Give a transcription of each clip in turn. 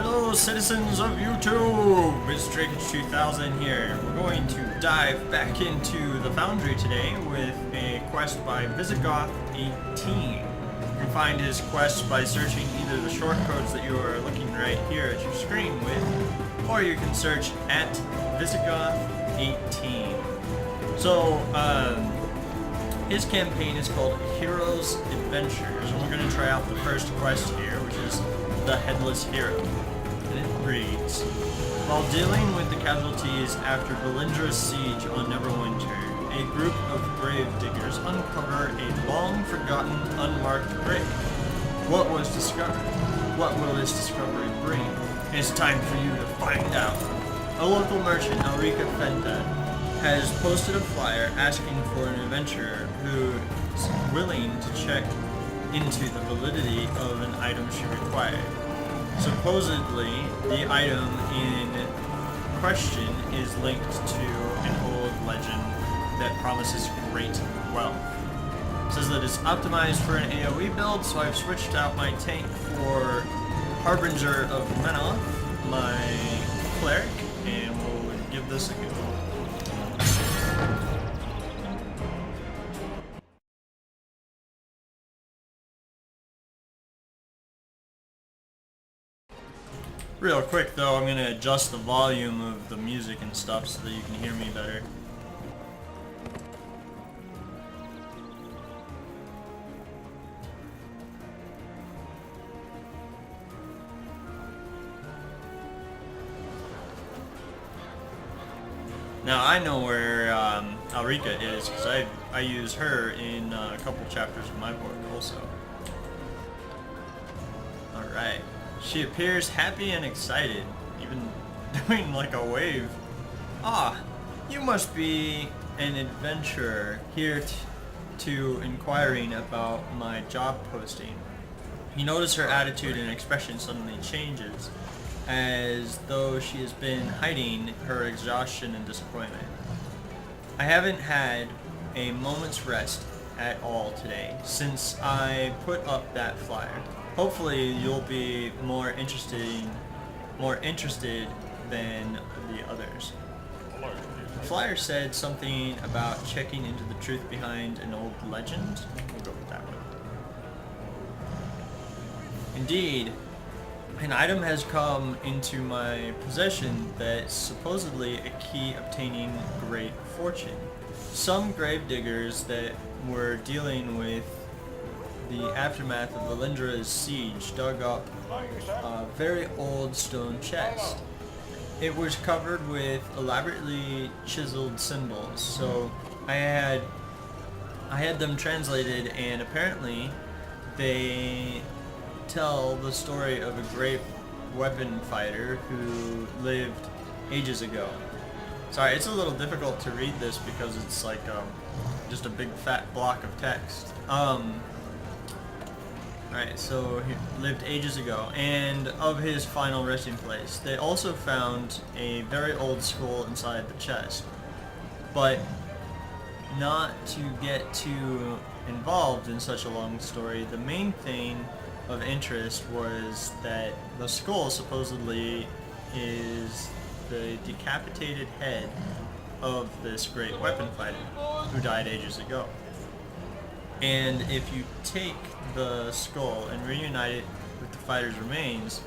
Hello citizens of YouTube! It's Drake2000 here. We're going to dive back into the Foundry today with a quest by Visigoth18. You can find his quest by searching either the short codes that you are looking right here at your screen with, or you can search at Visigoth18. So, his campaign is called Heroes Adventures, and we're going to try out the first quest here, which is the Headless Hero. And it reads, while dealing with the casualties after Valindra's siege on Neverwinter, a group of grave diggers uncover a long-forgotten, unmarked grave. What was discovered? What will this discovery bring? It's time for you to find out. A local merchant, Ulrika Fenta, has posted a flyer asking for an adventurer who is willing to check into the validity of an item she required. Supposedly, the item in question is linked to an old legend that promises great wealth. It says that it's optimized for an AoE build, so I've switched out my tank for Harbinger of Menoth, my cleric, and we'll give this a go. Real quick though, I'm going to adjust the volume of the music and stuff so that you can hear me better. Now I know where Ulrika is because I use her in a couple chapters of my book also. Alright. She appears happy and excited, even doing like a wave. Ah, you must be an adventurer here to inquiring about my job posting. You notice her attitude and expression suddenly changes, as though she has been hiding her exhaustion and disappointment. I haven't had a moment's rest at all today since I put up that flyer. Hopefully you'll be more interested than the others. The flyer said something about checking into the truth behind an old legend. We'll go with that one. Indeed, an item has come into my possession that's supposedly a key obtaining great fortune. Some gravediggers that were dealing with the aftermath of Valindra's siege dug up a very old stone chest. It was covered with elaborately chiseled symbols, so I had them translated, and apparently they tell the story of a great weapon fighter who lived ages ago. Sorry, it's a little difficult to read this because it's like just a big fat block of text. Alright, so he lived ages ago, and of his final resting place. They also found a very old skull inside the chest. But not to get too involved in such a long story, the main thing of interest was that the skull supposedly is the decapitated head of this great weapon fighter who died ages ago. And if you take the skull and reunite it with the fighter's remains,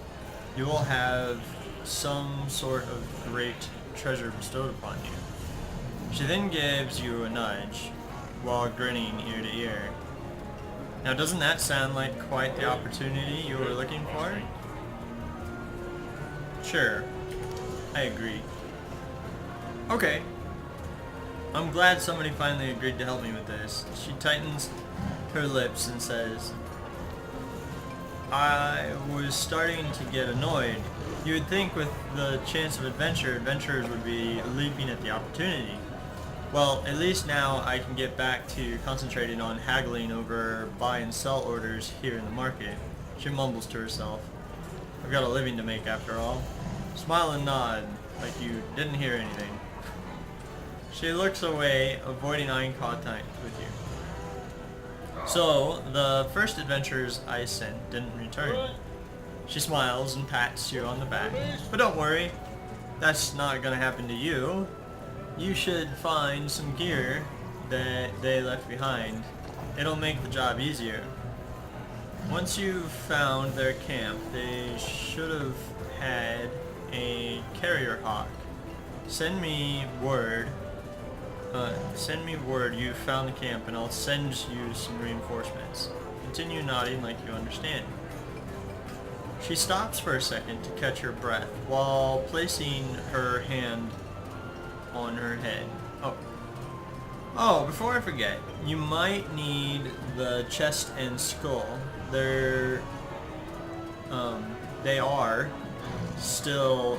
you will have some sort of great treasure bestowed upon you. She then gives you a nudge while grinning ear to ear. Now doesn't that sound like quite the opportunity you were looking for? Sure, I agree. Okay. I'm glad somebody finally agreed to help me with this. She tightens her lips and says, I was starting to get annoyed. You would think with the chance of adventure, adventurers would be leaping at the opportunity. Well, at least now I can get back to concentrating on haggling over buy and sell orders here in the market. She mumbles to herself. I've got a living to make after all. Smile and nod, like you didn't hear anything. She looks away, avoiding eye contact with you. So, the first adventurers I sent didn't return. She smiles and pats you on the back. But don't worry, that's not gonna happen to you. You should find some gear that they left behind. It'll make the job easier. Once you've found their camp, they should have had a carrier hawk. Send me word you found the camp and I'll send you some reinforcements. Continue nodding like you understand. She stops for a second to catch her breath while placing her hand on her head. Oh, before I forget, you might need the chest and skull. They are still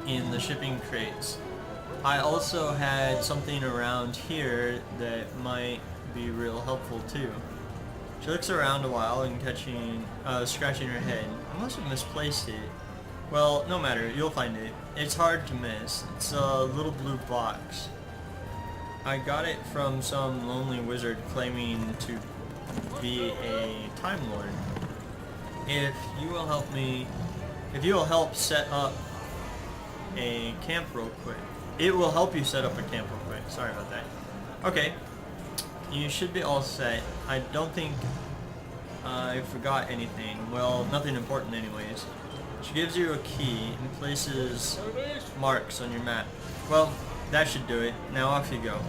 in the shipping crates. I also had something around here that might be real helpful too. She looks around a while and scratching her head. I must have misplaced it. Well, no matter, you'll find it. It's hard to miss. It's a little blue box. I got it from some lonely wizard claiming to be a Time Lord. If you will help set up a camp real quick. It will help you set up a camp real quick. Sorry about that. Okay. You should be all set. I don't think I forgot anything. Well, nothing important anyways. She gives you a key and places marks on your map. Well, that should do it. Now off you go.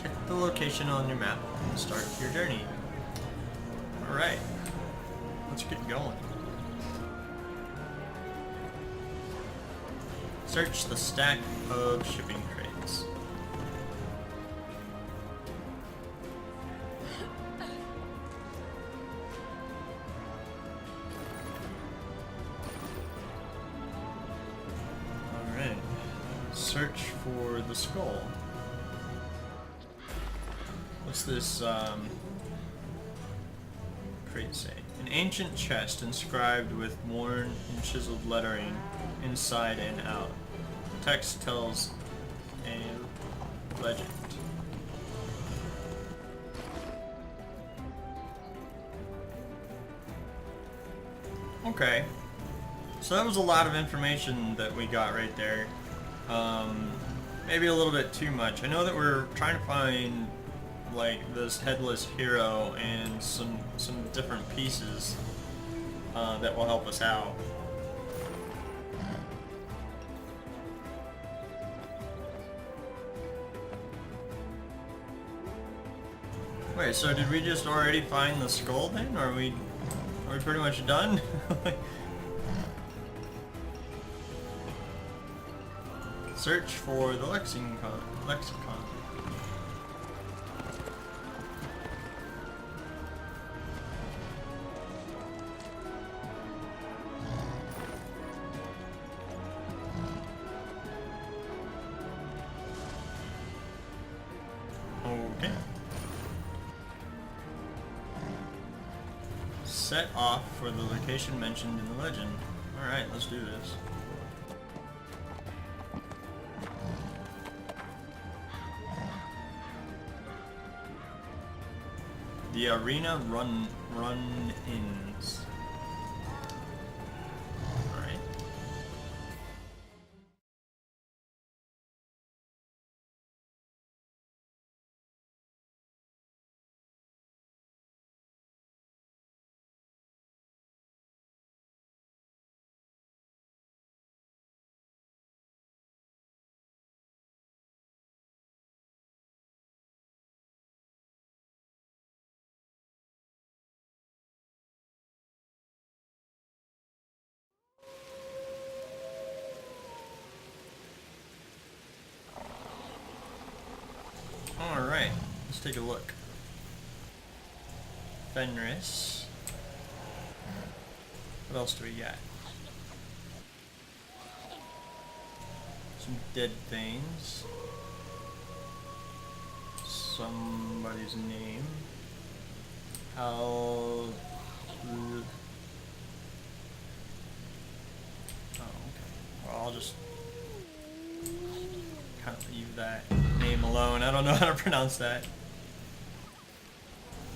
Check the location on your map and start your journey. Alright. Let's get going. Search the stack of shipping crates. Alright. Search for the skull. What's this crate say? An ancient chest inscribed with worn and chiseled lettering inside and out. The text tells a legend. Okay. So that was a lot of information that we got right there. Maybe a little bit too much. I know that we're trying to find like this headless hero and some different pieces that will help us out. Wait, so did we just already find the skull then? Are we pretty much done? Search for the lexicon. Okay. Set off for the location mentioned in the legend. Alright, let's do this. The arena run-ins. Alright. Alright, let's take a look. Fenris. What else do we got? Some dead things. Somebody's name. Oh, okay. Well, I'll just kind of leave that name alone. I don't know how to pronounce that.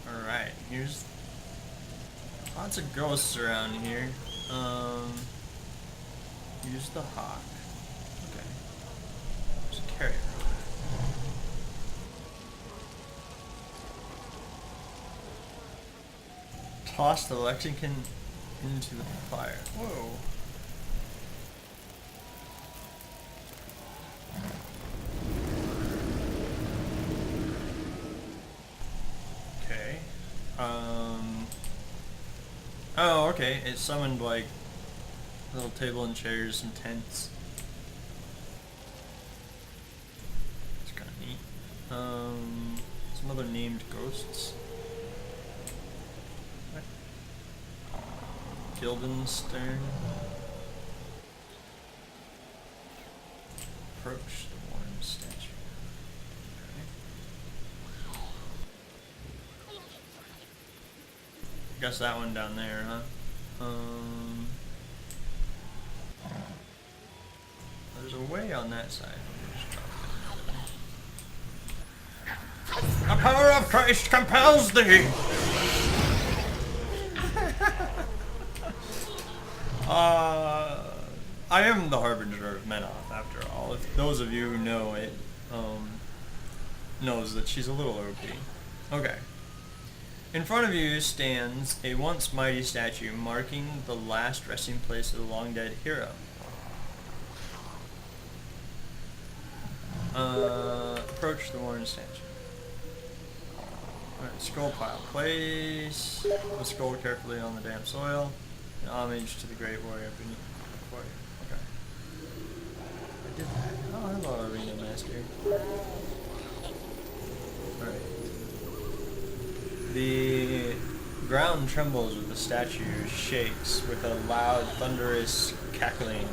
Alright, here's... Lots of ghosts around here. Use the hawk. Okay. There's a carrier. Toss the Lexington into the fire. Whoa. Okay. Oh, okay. It summoned like a little table and chairs and tents. It's kind of neat. Some other named ghosts. Guildenstern. Approach the worn statue. Okay. Guess that one down there, huh? There's a way on that side. The power of Christ compels thee! I am the Harbinger of Menoth, after all. If those of you who know it, knows that she's a little OP. Okay. In front of you stands a once mighty statue marking the last resting place of the long-dead hero. Approach the worn statue. Alright, skull pile. Place the skull carefully on the damp soil. In homage to the great warrior beneath the warrior. Okay. I did that. Oh, hello, Arena Master. Alright. The ground trembles with the statue, shakes with a loud, thunderous cackling,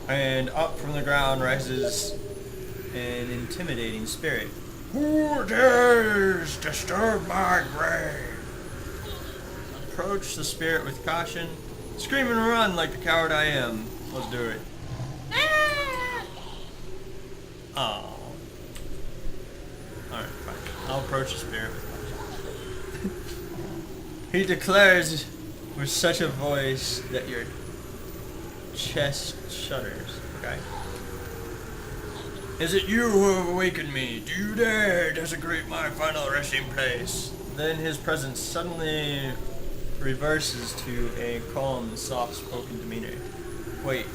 and up from the ground rises an intimidating spirit. Who dares disturb my grave? Approach the spirit with caution. Scream and run like the coward I am. Let's do it. Oh. Alright, fine. I'll approach the spirit with caution. He declares with such a voice that your chest shudders. Okay. Is it you who have awakened me? Do you dare desecrate my final resting place? Then his presence suddenly reverses to a calm, soft-spoken demeanor. Wait,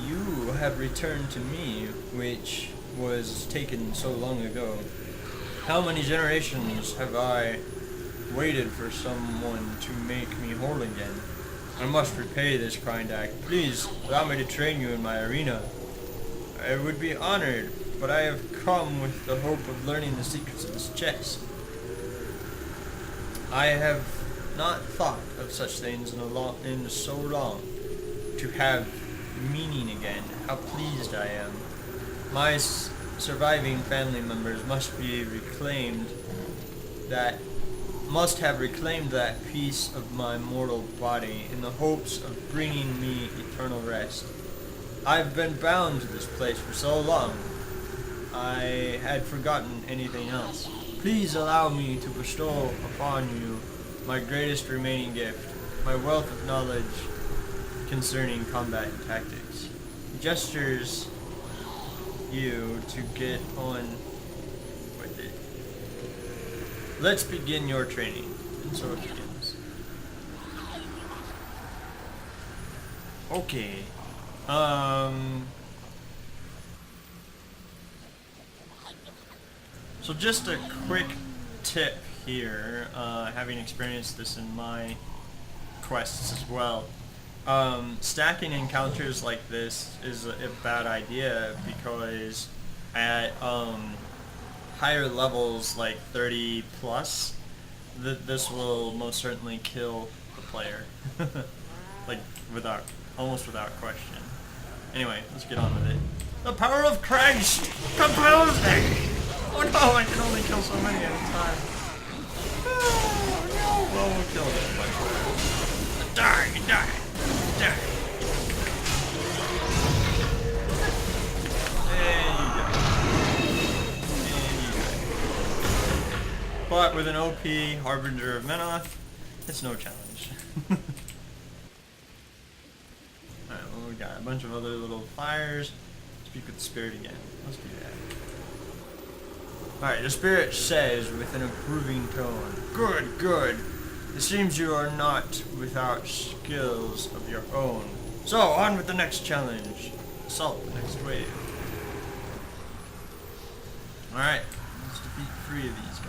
you have returned to me, which was taken so long ago. How many generations have I waited for someone to make me whole again? I must repay this kind act. Please, allow me to train you in my arena. I would be honored, but I have come with the hope of learning the secrets of this chest. I have not thought of such things in so long. To have meaning again, how pleased I am. My surviving family members must have reclaimed that piece of my mortal body in the hopes of bringing me eternal rest. I've been bound to this place for so long, I had forgotten anything else. Please allow me to bestow upon you my greatest remaining gift, my wealth of knowledge concerning combat and tactics. He gestures you to get on with it. Let's begin your training. And so it begins. Okay. So just a quick tip here, having experienced this in my quests as well. Stacking encounters like this is a bad idea because at higher levels, like 30 plus, this will most certainly kill the player. Like almost without question. Anyway, let's get on with it. The power of Christ compels me! Oh no, I can only kill so many at a time. Oh no! Well, we'll kill this bunch. Die! There you go. But with an OP Harbinger of Menoth, it's no challenge. Alright, well, we got a bunch of other little fires. Speak with the spirit again. Let's do that. Alright, the spirit says with an approving tone, "Good, good. It seems you are not without skills of your own. So, on with the next challenge. Assault the next wave." Alright, let's defeat 3 of these guys.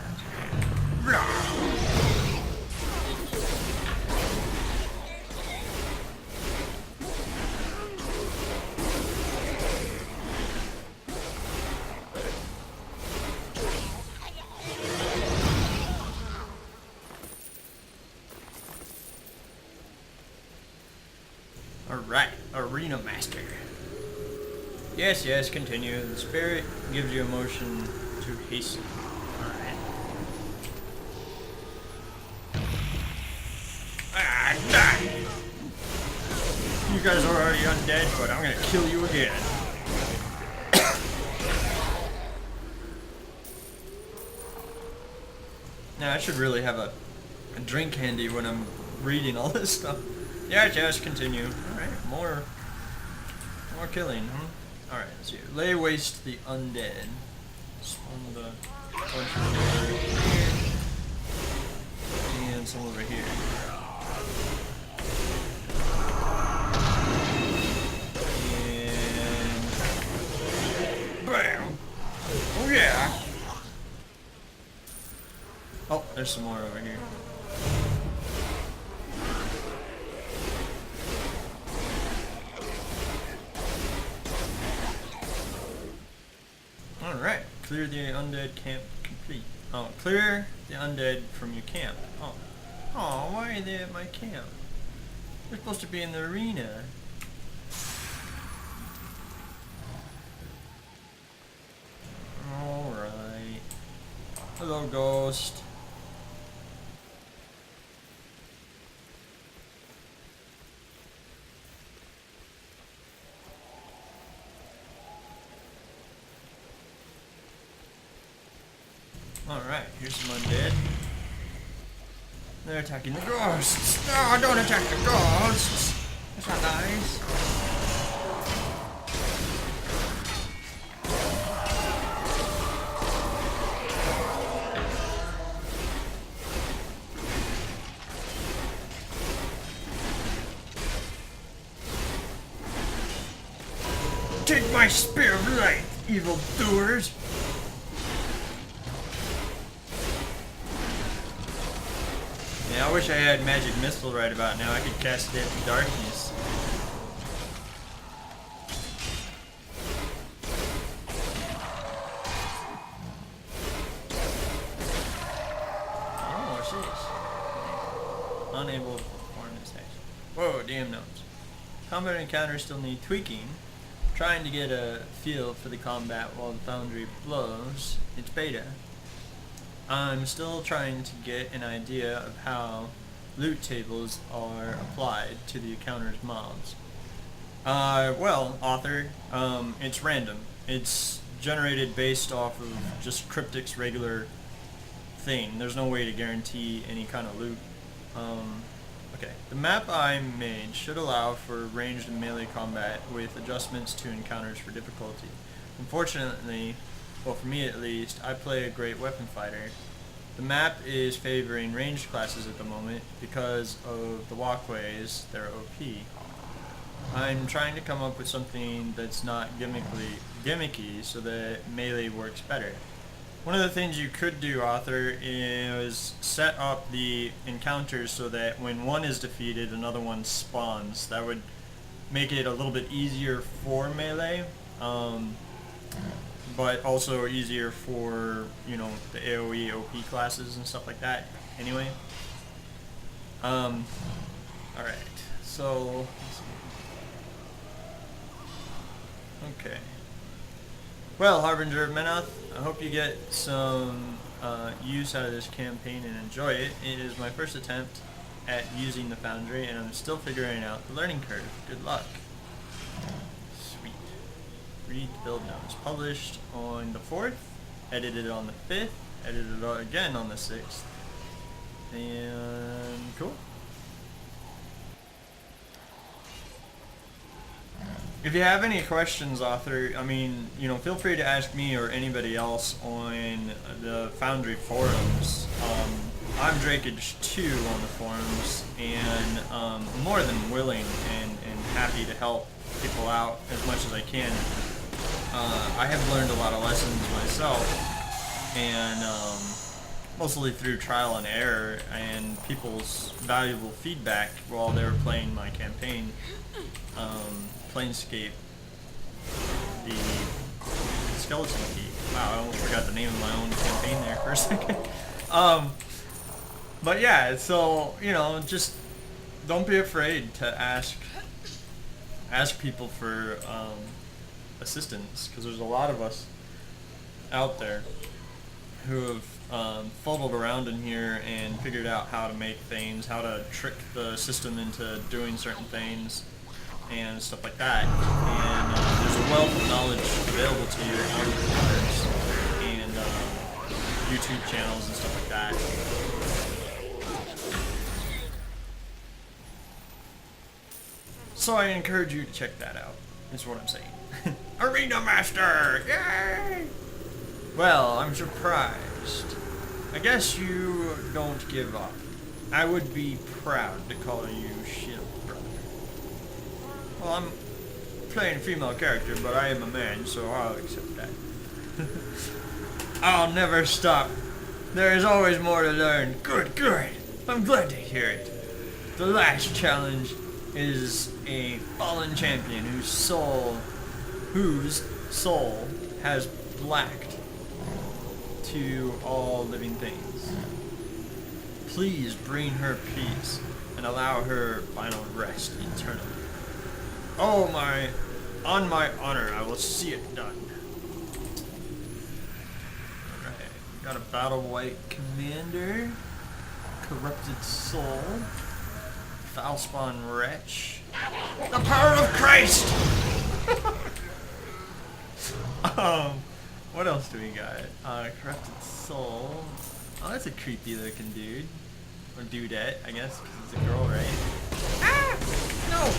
Alright, Arena Master. Yes, yes, continue. The spirit gives you a motion to hasten. Alright. Ah, die! You guys are already undead, but I'm gonna kill you again. Now, I should really have a drink handy when I'm reading all this stuff. Yes, yes, continue. Alright, more killing, huh? Alright, let's see. Lay waste to the undead. Spawn the bunch of them over here. And some over here. And bam! Oh yeah! Oh, there's some more over here. Alright, clear the undead camp complete. Oh, clear the undead from your camp. Oh. Oh, why are they at my camp? They're supposed to be in the arena. Alright. Hello, ghost. Alright, here's some undead. They're attacking the ghosts. No, don't attack the ghosts. That's not nice. Take my spear of light, evil doers. Yeah, I wish I had magic missile right about now. I could cast it in darkness. Oh, sheesh. Unable to perform this action. Whoa, damn gnomes. Combat encounters still need tweaking. Trying to get a feel for the combat while the Foundry blows its beta. I'm still trying to get an idea of how loot tables are applied to the encounter's mobs. Well, author, it's random. It's generated based off of just Cryptic's regular thing. There's no way to guarantee any kind of loot. Okay, the map I made should allow for ranged and melee combat with adjustments to encounters for difficulty. Unfortunately, well, for me at least, I play a great weapon fighter. The map is favoring ranged classes at the moment because of the walkways, they're OP. I'm trying to come up with something that's not gimmicky so that melee works better. One of the things you could do, author, is set up the encounters so that when one is defeated, another one spawns. That would make it a little bit easier for melee. But also easier for, you know, the AoE, OP classes and stuff like that. Anyway. Alright, so, let's see. Okay. Well, Harbinger of Menoth, I hope you get some use out of this campaign and enjoy it. It is my first attempt at using the Foundry, and I'm still figuring out the learning curve. Good luck. Read build notes. Published on the 4th, edited on the 5th, edited again on the 6th. And cool. if you have any questions, author, I mean, you know, feel free to ask me or anybody else on the Foundry forums. I'm Drakeage2 on the forums, and more than willing and happy to help people out as much as I can. I have learned a lot of lessons myself, and mostly through trial and error and people's valuable feedback while they were playing my campaign, Planescape, the Skeleton Key. Wow, I almost forgot the name of my own campaign there for a second. But yeah, so, you know, just don't be afraid to ask people for assistance, because there's a lot of us out there who have fuddled around in here and figured out how to make things, how to trick the system into doing certain things and stuff like that. And there's a wealth of knowledge available to you on forums and YouTube channels and stuff like that. So I encourage you to check that out, is what I'm saying. Arena Master! Yay! Well, I'm surprised. I guess you don't give up. I would be proud to call you Shield Brother. Well, I'm playing a female character, but I am a man, so I'll accept that. I'll never stop. There is always more to learn. Good, good. I'm glad to hear it. The last challenge is a fallen champion whose soul has blacked to all living things. Please bring her peace and allow her final rest eternally. Oh my, on my honor, I will see it done. Alright, got a Battle White Commander, Corrupted Soul, Foulspawn Wretch, the power of Christ! What else do we got? Corrupted Soul. Oh, that's a creepy looking dude. Or dudette, I guess, because it's a girl, right? Ah! No!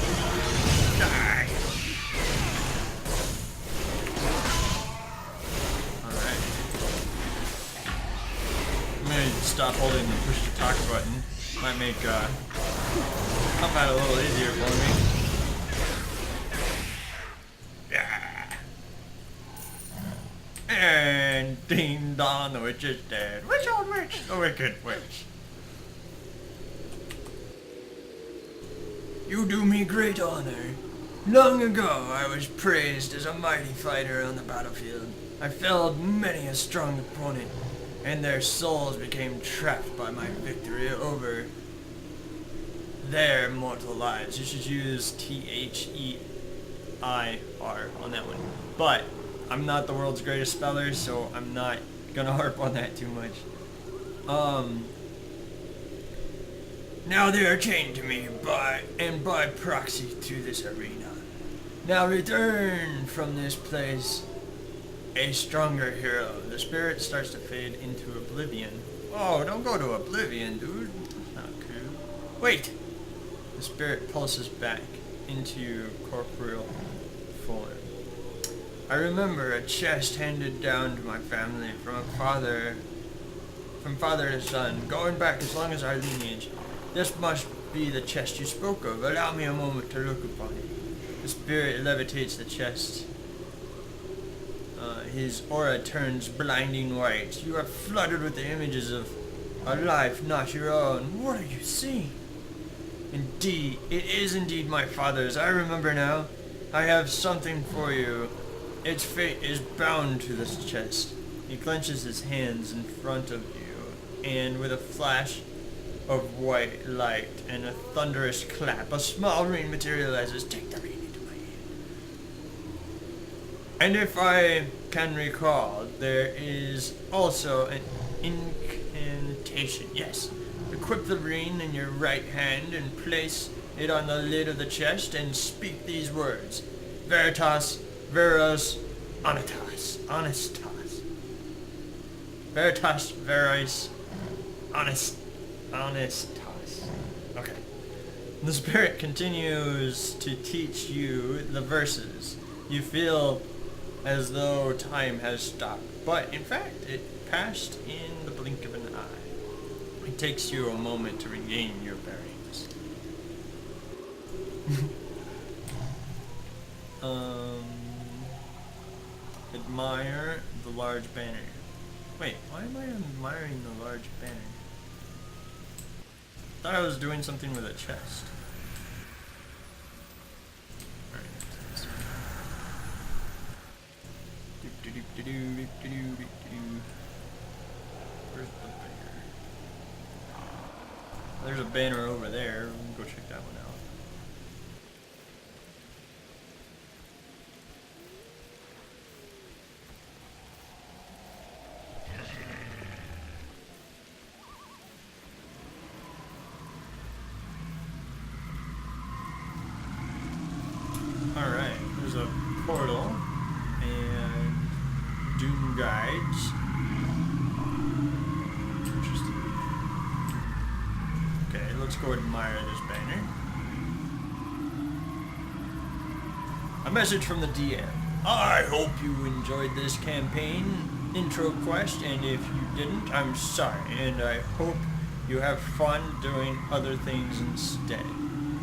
Die! Alright. I'm gonna stop holding the push to talk button. Might make combat a little easier for me. Yeah! And ding dong, the witch is dead. Which old witch? The wicked witch. You do me great honor. Long ago, I was praised as a mighty fighter on the battlefield. I felled many a strong opponent, and their souls became trapped by my victory over their mortal lives. You should use THEIR on that one. But I'm not the world's greatest speller, so I'm not gonna harp on that too much. Now they are chained to me by proxy to this arena. Now return from this place a stronger hero. The spirit starts to fade into oblivion. Oh, don't go to oblivion, dude. That's not cool. Wait! The spirit pulses back into corporeal form. I remember a chest handed down to my family from father to son, going back as long as our lineage. This must be the chest you spoke of. Allow me a moment to look upon it. The spirit levitates the chest. His aura turns blinding white. You are flooded with the images of a life not your own. What are you seeing? Indeed, it is indeed my father's. I remember now. I have something for you. Its fate is bound to this chest. He clenches his hands in front of you, and with a flash of white light and a thunderous clap, a small ring materializes. Take the ring into my hand. And if I can recall, there is also an incantation. Yes. Equip the ring in your right hand and place it on the lid of the chest and speak these words. Veritas, Veros, Onitas, Honestas. Veritas, Veris, Honestas. Okay. The spirit continues to teach you the verses. You feel as though time has stopped, but in fact it passed in the blink of an eye. It takes you a moment to regain your bearings. Admire the large banner. Wait, why am I admiring the large banner? Thought I was doing something with a chest. Alright. Where's the banner? There's a banner over there. We can go check that one out. Alright, there's a portal and Doom guides. Interesting. Okay, let's go admire this banner. A message from the DM. I hope you enjoyed this campaign intro quest, and if you didn't, I'm sorry, and I hope you have fun doing other things instead.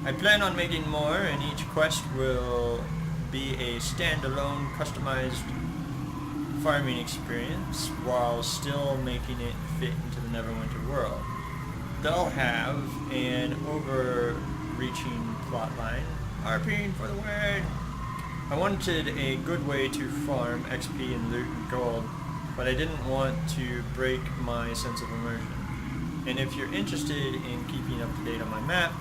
I plan on making more, and each quest will be a standalone, customized farming experience while still making it fit into the Neverwinter world. They'll have an overreaching plotline. RPing for the word! I wanted a good way to farm XP and loot and gold, but I didn't want to break my sense of immersion. And if you're interested in keeping up to date on my map,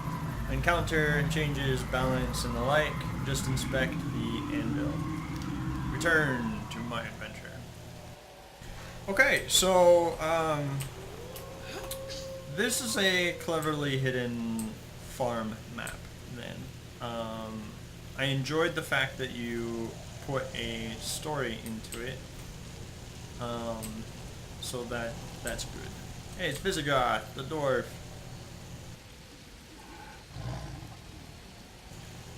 encounter changes, balance, and the like, just inspect the anvil. Return to my adventure. Okay, so, this is a cleverly hidden farm map, then. I enjoyed the fact that you put a story into it, so that's good. Hey, it's Visigoth, the dwarf.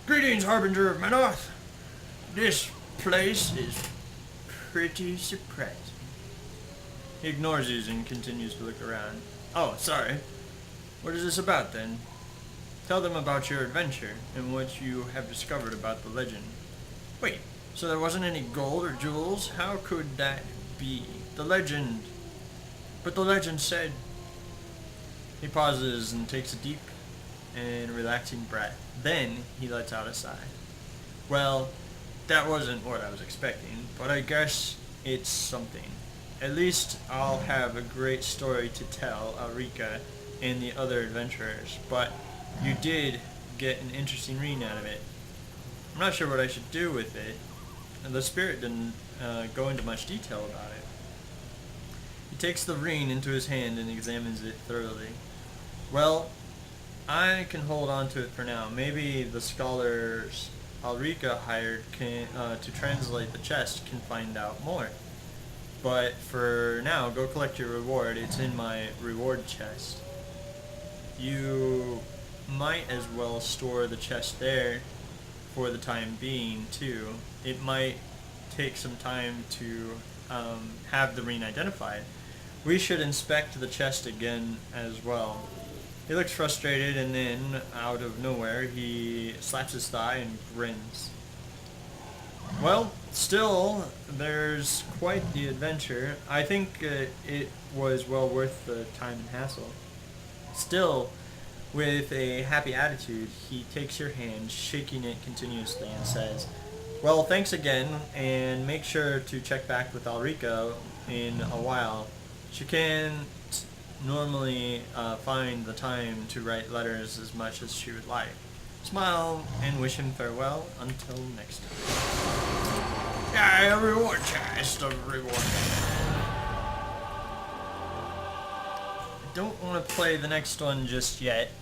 Greetings, Harbinger of Menoth. This place is pretty surprising. He ignores you and continues to look around. Oh, sorry. What is this about, then? Tell them about your adventure and what you have discovered about the legend. Wait, so there wasn't any gold or jewels? How could that be? The legend... But the legend said... He pauses and takes a deep and relaxing breath. Then he lets out a sigh. Well, that wasn't what I was expecting, but I guess it's something. At least I'll have a great story to tell Ulrika and the other adventurers, but you did get an interesting reading out of it. I'm not sure what I should do with it. And the spirit didn't go into much detail about it. He takes the ring into his hand and examines it thoroughly. Well, I can hold on to it for now. Maybe the scholars Ulrika hired to translate the chest can find out more. But for now, go collect your reward. It's in my reward chest. You might as well store the chest there for the time being, too. It might take some time to have the ring identified. We should inspect the chest again as well. He looks frustrated, and then, out of nowhere, he slaps his thigh and grins. Well, still, there's quite the adventure. I think it was well worth the time and hassle. Still, with a happy attitude, he takes your hand, shaking it continuously, and says, well, thanks again, and make sure to check back with Ulrika in a while. She can't normally find the time to write letters as much as she would like. Smile and wish him farewell until next time. Yeah, a reward chest, a reward chest. I don't want to play the next one just yet.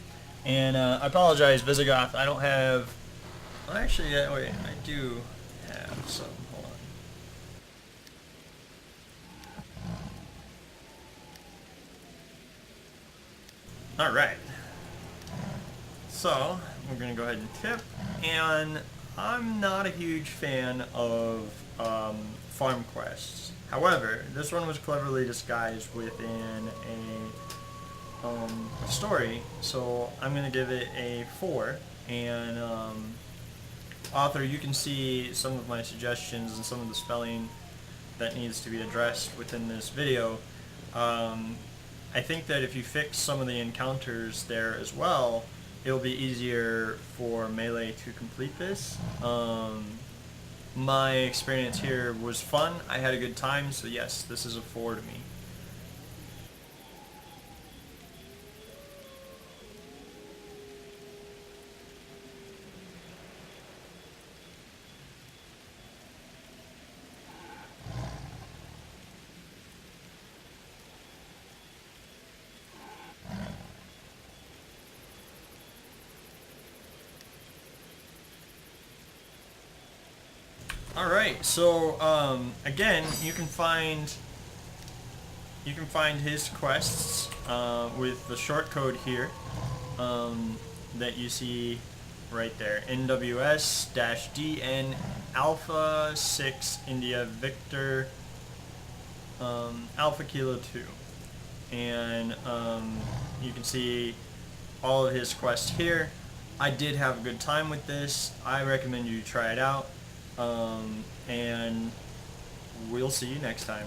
And I apologize, Visigoth, I don't have... Well, actually, wait, I do have some. Hold on. Alright. So we're gonna go ahead and tip, and I'm not a huge fan of farm quests. However, this one was cleverly disguised within a story, so I'm gonna give it a 4. And author, you can see some of my suggestions and some of the spelling that needs to be addressed within this video. I think that if you fix some of the encounters there as well, it'll be easier for Melee to complete this. My experience here was fun. I had a good time, so yes, this is a 4 to me. Alright, so again, you can find his quests with the short code here that you see right there. NWS-DN Alpha 6 India Victor Alpha Kilo 2. And you can see all of his quests here. I did have a good time with this. I recommend you try it out. And we'll see you next time.